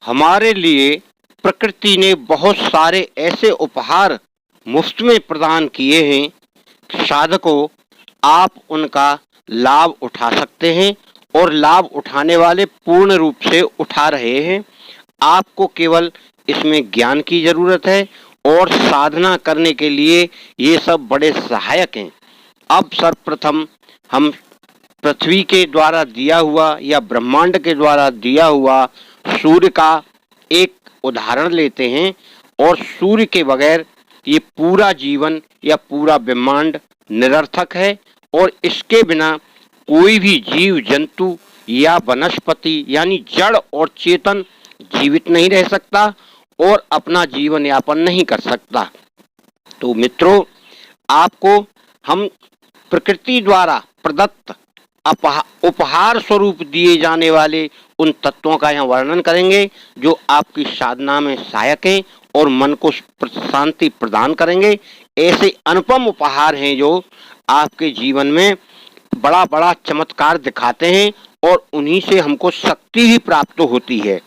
हमारे लिए प्रकृति ने बहुत सारे ऐसे उपहार मुफ्त में प्रदान किए हैं। साधकों, आप उनका लाभ उठा सकते हैं और लाभ उठाने वाले पूर्ण रूप से उठा रहे हैं। आपको केवल इसमें ज्ञान की जरूरत है और साधना करने के लिए ये सब बड़े सहायक हैं। अब सर्वप्रथम हम पृथ्वी के द्वारा दिया हुआ या ब्रह्मांड के द्वारा दिया हुआ सूर्य का एक उदाहरण लेते हैं। और सूर्य के बगैर ये पूरा जीवन या पूरा ब्रह्मांड निरर्थक है और इसके बिना कोई भी जीव जंतु या वनस्पति यानी जड़ और चेतन जीवित नहीं रह सकता और अपना जीवन यापन नहीं कर सकता। तो मित्रों, आपको हम प्रकृति द्वारा प्रदत्त उपहार स्वरूप दिए जाने वाले उन तत्वों का यहाँ वर्णन करेंगे जो आपकी साधना में सहायक हैं और मन को शांति प्रदान करेंगे। ऐसे अनुपम उपहार हैं जो आपके जीवन में बड़ा बड़ा चमत्कार दिखाते हैं और उन्हीं से हमको शक्ति भी प्राप्त होती है।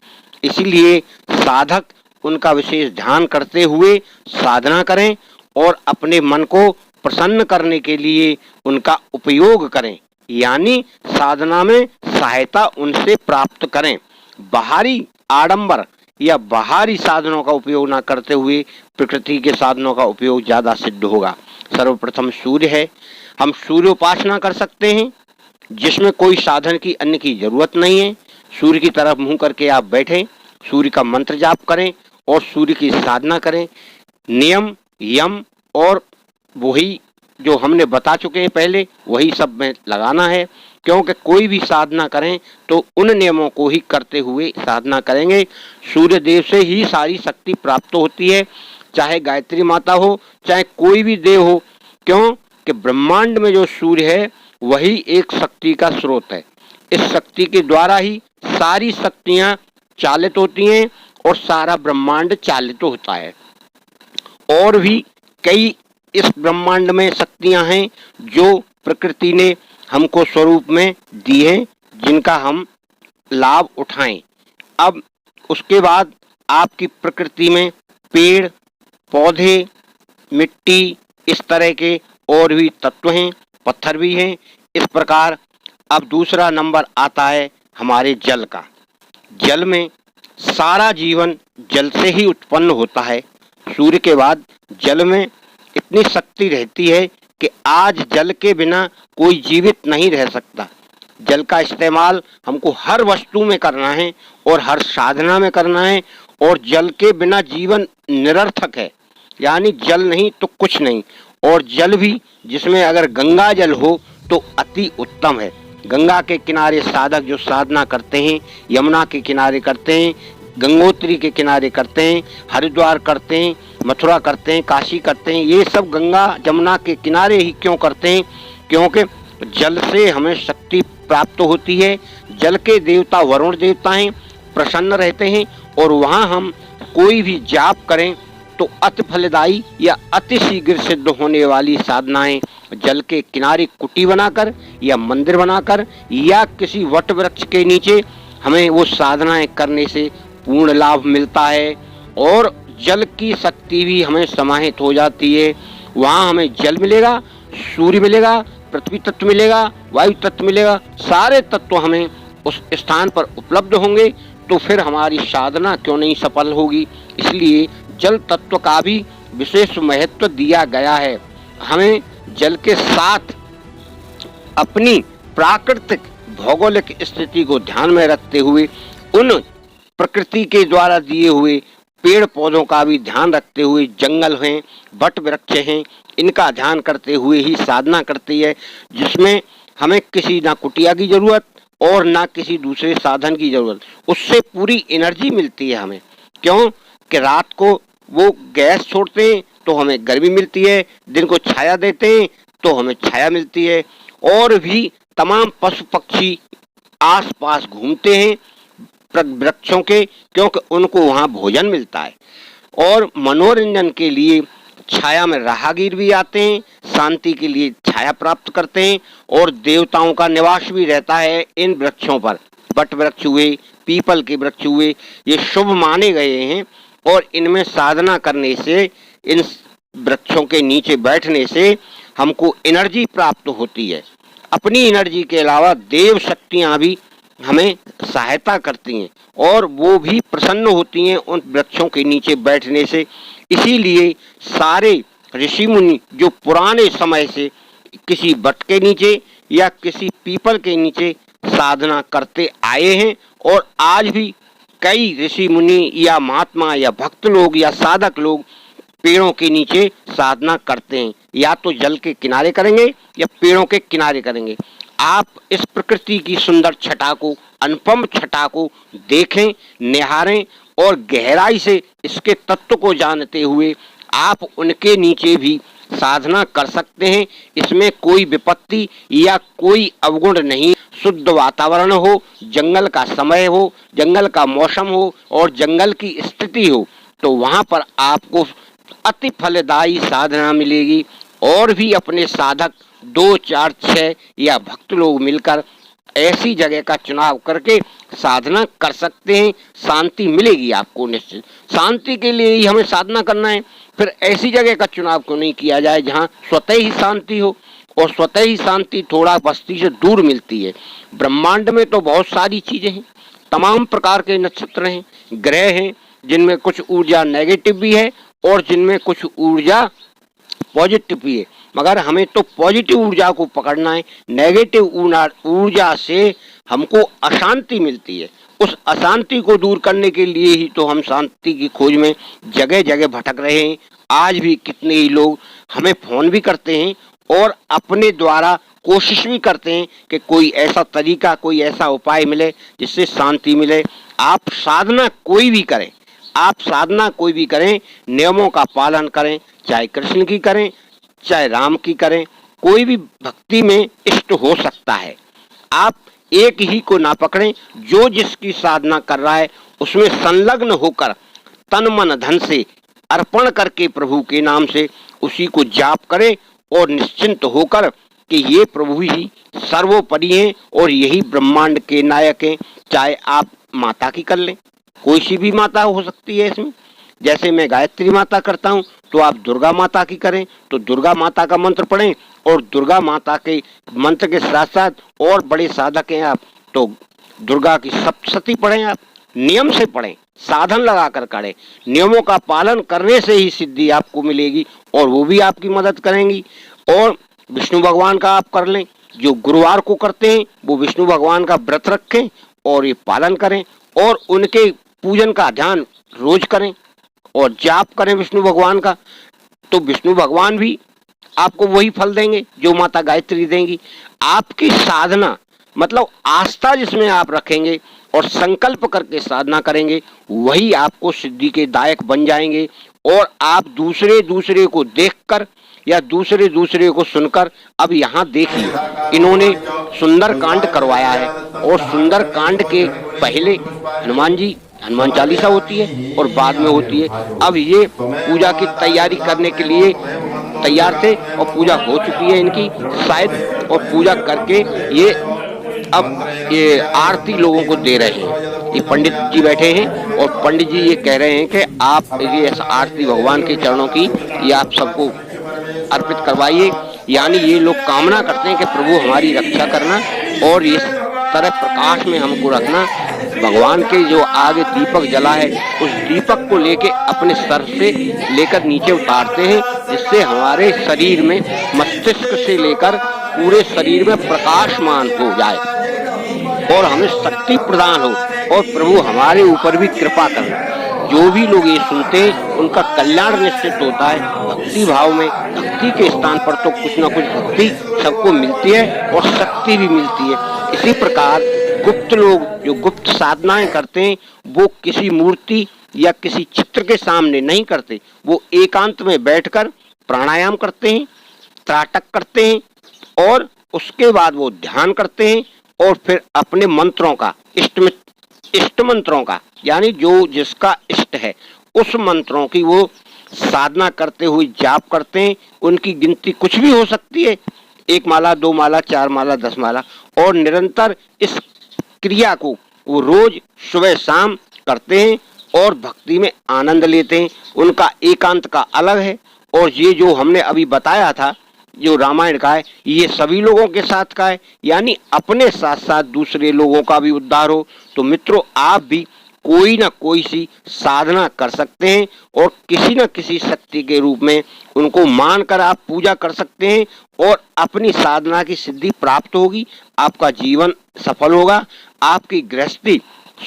इसीलिए साधक उनका विशेष ध्यान करते हुए साधना करें और अपने मन को प्रसन्न करने के लिए उनका उपयोग करें, यानी साधना में सहायता उनसे प्राप्त करें। बाहरी आडंबर या बाहरी साधनों का उपयोग न करते हुए प्रकृति के साधनों का उपयोग ज्यादा सिद्ध होगा। सर्वप्रथम सूर्य है। हम सूर्य उपासना कर सकते हैं जिसमें कोई साधन की अन्य की जरूरत नहीं है। सूर्य की तरफ मुंह करके आप बैठें, सूर्य का मंत्र जाप करें और सूर्य की साधना करें। नियम, यम और वही जो हमने बता चुके हैं पहले, वही सब में लगाना है। क्योंकि कोई भी साधना करें तो उन नियमों को ही करते हुए साधना करेंगे। सूर्य देव से ही सारी शक्ति प्राप्त होती है, चाहे गायत्री माता हो चाहे कोई भी देव हो। क्यों कि ब्रह्मांड में जो सूर्य है वही एक शक्ति का स्रोत है। इस शक्ति के द्वारा ही सारी शक्तियां चालित होती हैं और सारा ब्रह्मांड चालित होता है। और भी कई इस ब्रह्मांड में शक्तियां हैं जो प्रकृति ने हमको स्वरूप में दी हैं, जिनका हम लाभ उठाएं। अब उसके बाद आपकी प्रकृति में पेड़ पौधे, मिट्टी, इस तरह के और भी तत्व हैं, पत्थर भी हैं। इस प्रकार अब दूसरा नंबर आता है हमारे जल का। जल में सारा जीवन जल से ही उत्पन्न होता है। सूर्य के बाद जल में इतनी शक्ति रहती है कि आज जल के बिना कोई जीवित नहीं रह सकता। जल का इस्तेमाल हमको हर वस्तु में करना है और हर साधना में करना है। और जल के बिना जीवन निरर्थक है, यानी जल नहीं तो कुछ नहीं। और जल भी जिसमें अगर गंगा जल हो तो अति उत्तम है। गंगा के किनारे साधक जो साधना करते हैं, यमुना के किनारे करते हैं, गंगोत्री के किनारे करते हैं, हरिद्वार करते हैं, मथुरा करते हैं, काशी करते हैं, ये सब गंगा जमुना के किनारे ही क्यों करते हैं? क्योंकि जल से हमें शक्ति प्राप्त होती है। जल के देवता वरुण देवता हैं, प्रसन्न रहते हैं और वहाँ हम कोई भी जाप करें तो अति फलदायी या अति शीघ्र सिद्ध होने वाली साधनाएं जल के किनारे कुटी बनाकर या मंदिर बनाकर या किसी वट वृक्ष के नीचे हमें वो साधनाएं करने से पूर्ण लाभ मिलता है। और जल की शक्ति भी हमें समाहित हो जाती है। वहाँ हमें जल मिलेगा, सूर्य मिलेगा, पृथ्वी तत्व मिलेगा, वायु तत्व मिलेगा, सारे तत्व हमें उस स्थान पर उपलब्ध होंगे। तो फिर हमारी साधना क्यों नहीं सफल होगी? इसलिए जल तत्व का भी विशेष महत्व दिया गया है। हमें जल के साथ अपनी प्राकृतिक भौगोलिक स्थिति को ध्यान में रखते हुए उन प्रकृति के द्वारा दिए हुए पेड़ पौधों का भी ध्यान रखते हुए, जंगल हैं, वट वृक्ष हैं, इनका ध्यान करते हुए ही साधना करती है, जिसमें हमें किसी ना कुटिया की जरूरत और ना किसी दूसरे साधन की जरूरत। उससे पूरी एनर्जी मिलती है हमें। क्यों कि रात को वो गैस छोड़ते हैं तो हमें गर्मी मिलती है, दिन को छाया देते हैं तो हमें छाया मिलती है। और भी तमाम पशु पक्षी आसपास घूमते हैं वृक्षों के, क्योंकि उनको वहाँ भोजन मिलता है। और मनोरंजन के लिए छाया में राहगीर भी आते हैं, शांति के लिए छाया प्राप्त करते हैं। और देवताओं का निवास भी रहता है इन वृक्षों पर। वट वृक्ष हुए, पीपल के वृक्ष हुए, ये शुभ माने गए हैं और इनमें साधना करने से, इन वृक्षों के नीचे बैठने से हमको एनर्जी प्राप्त होती है। अपनी एनर्जी के अलावा देव शक्तियाँ भी हमें सहायता करती हैं और वो भी प्रसन्न होती हैं उन वृक्षों के नीचे बैठने से। इसीलिए सारे ऋषि मुनि जो पुराने समय से किसी वट के नीचे या किसी पीपल के नीचे साधना करते आए हैं और आज भी कई ऋषि मुनि या महात्मा या भक्त लोग या साधक लोग पेड़ों के नीचे साधना करते हैं, या तो जल के किनारे करेंगे या पेड़ों के किनारे करेंगे। आप इस प्रकृति की सुंदर छटा को, अनुपम छटा को देखें, निहारें और गहराई से इसके तत्व को जानते हुए आप उनके नीचे भी साधना कर सकते हैं। इसमें कोई विपत्ति या कोई अवगुण नहीं। शुद्ध वातावरण हो, जंगल का समय हो, जंगल का मौसम हो और जंगल की स्थिति हो, तो वहाँ पर आपको अति फलदायी साधना मिलेगी। और भी अपने साधक 2, 4, 6 या भक्त लोग मिलकर ऐसी जगह का चुनाव करके साधना कर सकते हैं। शांति मिलेगी आपको निश्चित। शांति के लिए ही हमें साधना करना है, फिर ऐसी जगह का चुनाव क्यों नहीं किया जाए जहाँ स्वतः ही शांति हो। और स्वतः ही शांति थोड़ा बस्ती से दूर मिलती है। ब्रह्मांड में तो बहुत सारी चीजें हैं, तमाम प्रकार के नक्षत्र हैं, ग्रह हैं, जिनमें कुछ ऊर्जा नेगेटिव भी है और जिनमें कुछ ऊर्जा पॉजिटिव भी है, मगर हमें तो पॉजिटिव ऊर्जा को पकड़ना है। नेगेटिव ऊर्जा से हमको अशांति मिलती है। उस अशांति को दूर करने के लिए ही तो हम शांति की खोज में जगह जगह भटक रहे हैं। आज भी कितने ही लोग हमें फोन भी करते हैं और अपने द्वारा कोशिश भी करते हैं कि कोई ऐसा तरीका, कोई ऐसा उपाय मिले जिससे शांति मिले। आप साधना कोई भी करें, आप साधना कोई भी करें, नियमों का पालन करें, चाहे कृष्ण की करें चाहे राम की करें, कोई भी भक्ति में इष्ट हो सकता है। आप एक ही को ना पकड़ें, जो जिसकी साधना कर रहा है उसमें संलग्न होकर तन मन धन से अर्पण करके प्रभु के नाम से उसी को जाप करें और निश्चिंत होकर कि ये प्रभु ही सर्वोपरि हैं और यही ब्रह्मांड के नायक हैं। चाहे आप माता की कर लें, कोई सी भी माता हो सकती है इसमें। जैसे मैं गायत्री माता करता हूँ तो आप दुर्गा माता की करें तो दुर्गा माता का मंत्र पढ़ें, और दुर्गा माता के मंत्र के साथ साथ और बड़े साधक हैं आप तो दुर्गा की सप्तशती पढ़ें। आप नियम से पढ़ें, साधन लगाकर करें। नियमों का पालन करने से ही सिद्धि आपको मिलेगी और वो भी आपकी मदद करेंगी। और विष्णु भगवान का आप कर लें, जो गुरुवार को करते हैं वो विष्णु भगवान का व्रत रखें और ये पालन करें और उनके पूजन का ध्यान रोज करें और जाप करें विष्णु भगवान का, तो विष्णु भगवान भी आपको वही फल देंगे जो माता गायत्री देंगी। आपकी साधना मतलब आस्था जिसमें आप रखेंगे और संकल्प करके साधना करेंगे, वही आपको सिद्धि के दायक बन जाएंगे। और आप दूसरे को देखकर या दूसरे को सुनकर, अब यहाँ देखिए इन्होंने सुंदर कांड करवाया है और सुंदर कांड के पहले हनुमान चालीसा होती है और बाद में होती है। अब ये पूजा की तैयारी करने के लिए तैयार थे और पूजा हो चुकी है इनकी शायद, और पूजा करके ये अब ये आरती लोगों को दे रहे हैं। ये पंडित जी बैठे हैं और पंडित जी ये कह रहे हैं कि आप ये आरती भगवान के चरणों की ये आप सबको अर्पित करवाइए। यानी ये लोग कामना करते हैं कि प्रभु हमारी रक्षा करना और इस तरह प्रकाश में हमको रखना। भगवान के जो आगे दीपक जला है उस दीपक को लेके अपने सर से लेकर नीचे उतारते हैं, जिससे हमारे शरीर में मस्तिष्क से लेकर पूरे शरीर में प्रकाशमान हो जाए और हमें शक्ति प्रदान हो और प्रभु हमारे ऊपर भी कृपा करें। जो भी लोग ये सुनते हैं उनका कल्याण निश्चित होता है। भक्ति भाव में, भक्ति के स्थान पर तो कुछ ना कुछ भक्ति सबको मिलती है और शक्ति भी मिलती है। इसी प्रकार गुप्त लोग जो गुप्त साधनाएं करते हैं वो किसी मूर्ति या किसी चित्र के सामने नहीं करते, वो एकांत में बैठकर प्राणायाम करते हैं, त्राटक करते हैं और उसके बाद वो ध्यान करते हैं और फिर अपने मंत्रों का इष्ट मंत्रों का, यानी जो जिसका इष्ट है उस मंत्रों की वो साधना करते हुए जाप करते हैं। उनकी गिनती कुछ भी हो सकती है, 1 माला, 2 माला, 4 माला, 10 माला, और निरंतर इस क्रिया को वो रोज सुबह शाम करते हैं और भक्ति में आनंद लेते हैं। उनका एकांत का अलग है। और ये जो हमने अभी बताया था, जो रामायण का है, ये सभी लोगों के साथ का है, यानी अपने साथ साथ दूसरे लोगों का भी उद्धार हो। तो मित्रों, आप भी कोई ना कोई सी साधना कर सकते हैं और किसी न किसी शक्ति के रूप में उनको मानकर आप पूजा कर सकते हैं और अपनी साधना की सिद्धि प्राप्त होगी। आपका जीवन सफल होगा, आपकी गृहस्थी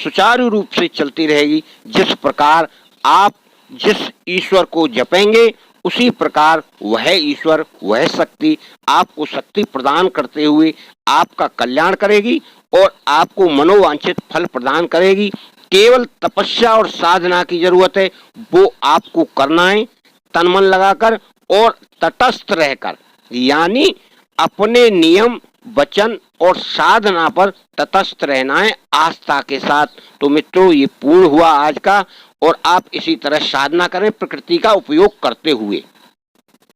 सुचारू रूप से चलती रहेगी। जिस प्रकार आप जिस ईश्वर को जपेंगे, उसी प्रकार वह ईश्वर, वह शक्ति आपको शक्ति प्रदान करते हुए आपका कल्याण करेगी और आपको मनोवांछित फल प्रदान करेगी। केवल तपस्या और साधना की जरूरत है, वो आपको करना है तन मन लगाकर और तटस्थ रहकर, यानी अपने नियम, वचन और साधना पर तटस्थ रहना है आस्था के साथ। तो मित्रों, ये पूर्ण हुआ आज का, और आप इसी तरह साधना करें प्रकृति का उपयोग करते हुए।